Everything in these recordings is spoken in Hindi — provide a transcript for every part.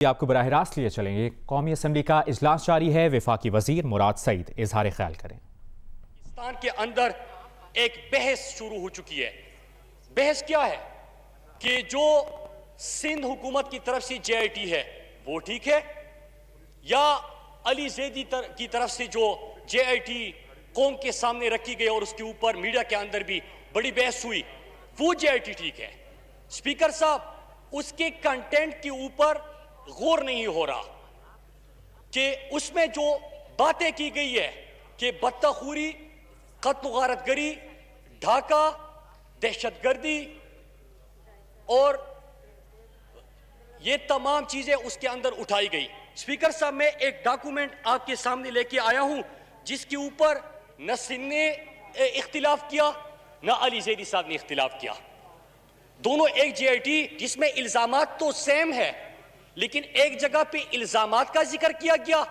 आपको बराह रास्त लिए चलेंगे। कौमी असम्बली का इजलास जारी है। वफाकी वजीर मुराद सईद इजहार ख्याल करें। पाकिस्तान के अंदर एक बहस शुरू हो चुकी है। बहस क्या है कि जो सिंध हुकूमत की तरफ से JIT है वो ठीक है, या अली जैदी की तरफ से जो JIT कौम के सामने रखी गई और उसके ऊपर मीडिया के अंदर भी बड़ी बहस हुई, वो JIT ठीक है। स्पीकर साहब, उसके कंटेंट के ऊपर गौर नहीं हो रहा कि उसमें जो बातें की गई है कि बदतखूरी, कत्ल गारतगरी, ढाका, दहशतगर्दी और ये तमाम चीजें उसके अंदर उठाई गई। स्पीकर साहब, मैं एक डॉक्यूमेंट आपके सामने लेके आया हूं जिसके ऊपर न सिंध ने इख्तिलाफ किया न अली जैदी साहब ने इख्तिलाफ किया। दोनों एक JIT जिसमें इल्जामात तो सेम है, लेकिन एक जगह पे इल्जामात का जिक्र किया गया,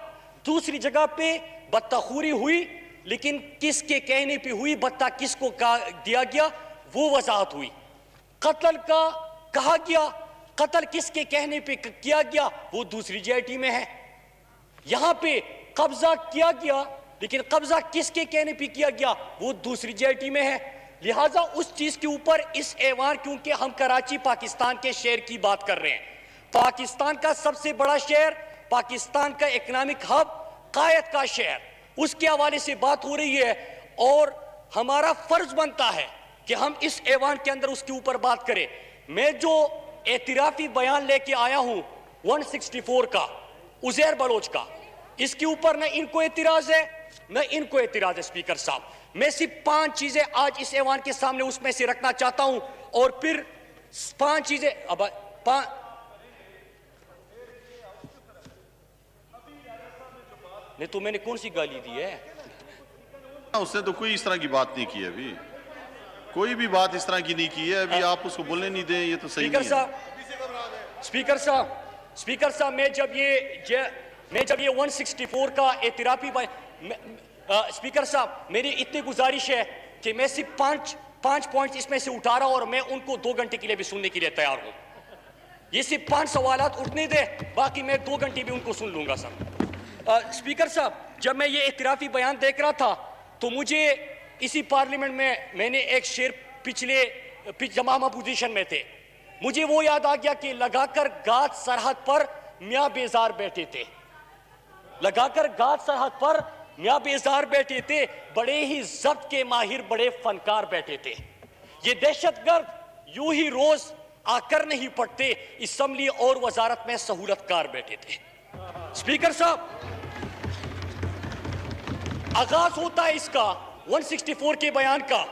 दूसरी जगह पे बदतखूरी हुई, लेकिन किसके कहने पे हुई, बत्ता किसको दिया गया वो वजाहत हुई। कत्ल का कहा गया, कत्ल किसके कहने पे किया गया वो दूसरी JIT में है। यहां पे कब्जा किया गया, लेकिन कब्जा किसके कहने पे किया गया वो दूसरी JIT में है। लिहाजा उस चीज के ऊपर इस ऐवान, क्योंकि हम कराची पाकिस्तान के शहर की बात कर रहे हैं, पाकिस्तान का सबसे बड़ा शहर, पाकिस्तान का इकोनॉमिक हब, कायद का शहर, उसके हवाले से बात हो रही है और हमारा फर्ज बनता है कि हम इस ऐवान के अंदर उसके ऊपर बात करें। मैं जो एतराफी बयान लेके आया हूं 164 का, उजैर बलोच का, इसके ऊपर न इनको एतराज है न इनको एतराज है। स्पीकर साहब, मैं सिर्फ 5 चीजें आज इस ऐवान के सामने उसमें से रखना चाहता हूं और फिर 5 चीजें नहीं तो मैंने कौन सी गाली दी है? उसने तो कोई इस तरह की बात नहीं की है, अभी कोई भी बात इस तरह की नहीं की है। अभी आप उसको बोलने नहीं दें, ये तो सही नहीं है। स्पीकर साहब, मैं जब ये 164 का एतराफी स्पीकर साहब, मेरी इतनी गुजारिश है कि मैं सिर्फ 5 पॉइंट इसमें से उठा रहा हूं और मैं उनको 2 घंटे के लिए भी सुनने के लिए तैयार हूं। ये सिर्फ 5 सवालात उठने दे, बाकी मैं 2 घंटे भी उनको सुन लूंगा सर। स्पीकर साहब, जब मैं ये इतराफी बयान देख रहा था तो मुझे इसी पार्लियामेंट में मैंने एक शेर जब हम अपोजिशन में थे, मुझे वो याद आ गया कि लगाकर गाद सरहद पर मियां बेजार बैठे थे, लगाकर गाद सरहद पर मियां बेजार बैठे थे, बड़े ही जब्त के माहिर बड़े फनकार बैठे थे। ये दहशतगर्द यूं ही रोज आकर नहीं पड़ते, असम्बली और वजारत में सहूलतकार बैठे थे। स्पीकर साहब, आगाज होता है इसका 164 के बयान का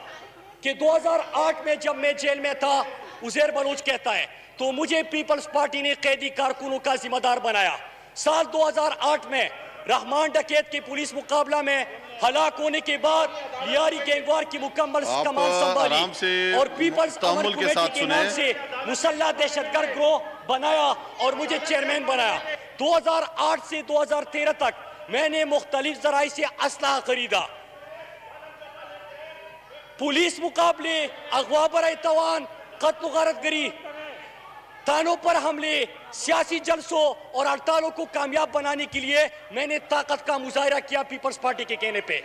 कि 2008 में जब मैं जेल में था, उजैर बलोच कहता है, तो मुझे पीपल्स पार्टी ने कैदी कारकुनों का जिम्मेदार बनाया। साल 2008 में रहमान डकैत के पुलिस मुकाबला में हलाक होने के बाद लियारी गैंगवार की मुकम्मल कमान संभाली और पीपल्स अमर कमेटी के नाम से मुसल्ला दहशतगर्द गिरोह बनाया और मुझे चेयरमैन बनाया। 2008 से 2013 तक मैंने मुख्तलिफ जराई से असलहा खरीदा, पुलिस मुकाबले, अगवा बराए तवान, कत्ल गारतगरी, थानों पर हमले, सियासी जलसों और हड़तालों को कामयाब बनाने के लिए मैंने ताकत का मुजाहिरा किया। पीपल्स पार्टी के कहने पे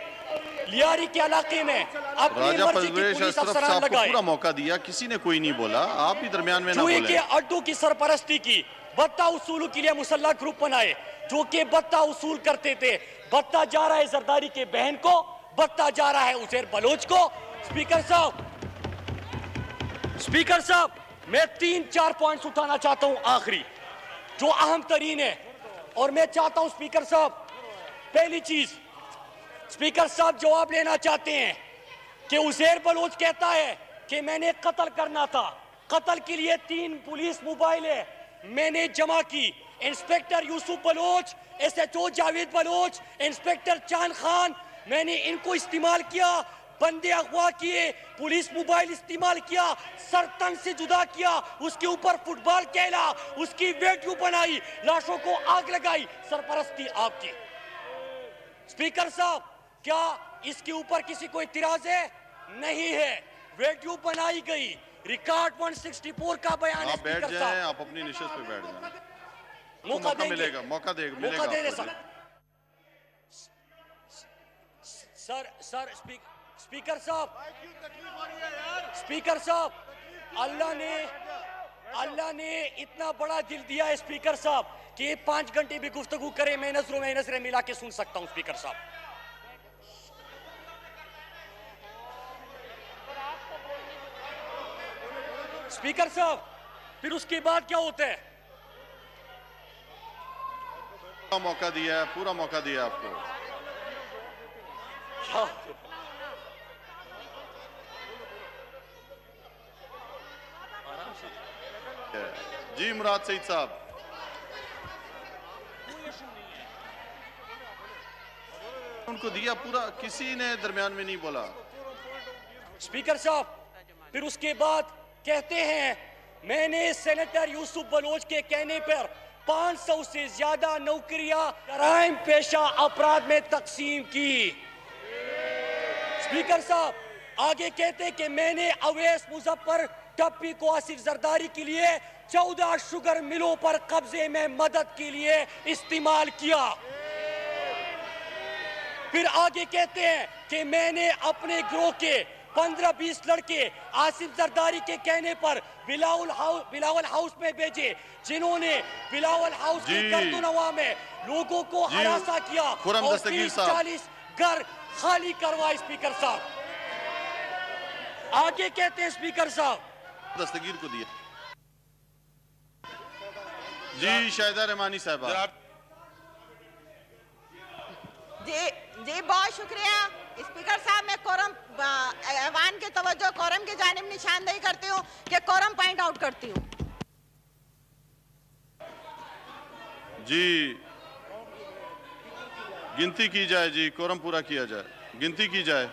लियारी के इलाके में अपनी मर्जी की पुलिस अफसरान लगाए, पूरा मौका दिया, किसी ने कोई नहीं बोला, आप भी दरमियान में ना बोले। के अड्डों की सरपरस्ती की, बत्ता उसूल के लिए मुसल्ला ग्रुप बनाए जो कि बत्ता उसूल करते थे। बत्ता जा रहा है जरदारी के बहन को, बत्ता जा रहा है उजैर बलोच को। स्पीकर साहब, मैं 3-4 पॉइंट्स उठाना चाहता हूं आखिरी, जो अहम तरीन है, और मैं चाहता हूं स्पीकर साहब, पहली चीज, स्पीकर साहब जवाब लेना चाहते हैं कि उजैर बलोच कहता है कि मैंने कत्ल करना था, कत्ल के लिए 3 पुलिस मोबाइल है मैंने जमा की, inspector Yusuf Baloch, SHO Javed Baloch, inspector Chand Khan, मैंने इनको इस्तेमाल किया, बंदे अगवा किए, पुलिस मोबाइल इस्तेमाल किया, सरतन से जुदा किया, उसके ऊपर फुटबॉल खेला, उसकी वीडियो बनाई, लाशों को आग लगाई, सरपरस्ती आपकी। स्पीकर साहब, क्या इसके ऊपर किसी को इतराज है? नहीं है। वीडियो बनाई गई, रिकॉर्ड 164 का बयान है। आप बैठ जाएं, आप अपनी निशस्त पे बैठ जाएं। मौका देंगे, मिलेगा, मौका दे सर। स्पीकर साहब, अल्लाह ने इतना बड़ा दिल दिया है स्पीकर साहब कि 5 घंटे भी गुफ्तगू करे मैं नजरों मिला के सुन सकता हूं स्पीकर साहब। स्पीकर साहब, फिर उसके बाद क्या होता है? पूरा मौका दिया आपको। जी मुराद सईद साहब, उनको दिया पूरा, किसी ने दरमियान में नहीं बोला। स्पीकर साहब, फिर उसके बाद कहते हैं मैंने सेनेटर यूसुफ बलोच के कहने पर 500 से ज्यादा नौकरियां क्राइम पेशा अपराध में तकसीम की। स्पीकर साहब आगे कहते कि मैंने अवैस मुजफ्फर टप्पी को आसिफ जरदारी के लिए 14 शुगर मिलों पर कब्जे में मदद के लिए इस्तेमाल किया। फिर आगे कहते हैं कि मैंने अपने गिरोह के 15-20 लड़के आसिफ जरदारी के कहने पर बिलावल हाउस में भेजे, जिन्होंने बिलावल हाउस की गर्दनवा में लोगों को हरासा किया और 30-40 घर खाली करवाए। स्पीकर साहब आगे कहते हैं स्पीकर साहब दस्तगीर को दिया। जी शाहिदा रहमानी साहबा। जी बहुत शुक्रिया स्पीकर साहब। मैं कोरम ऐवान के तवज्जो कोरम की जानिब निशानदेही करती हूँ कि कोरम पॉइंट आउट करती हूँ। जी गिनती की जाए, जी कोरम पूरा किया जाए, गिनती की जाए।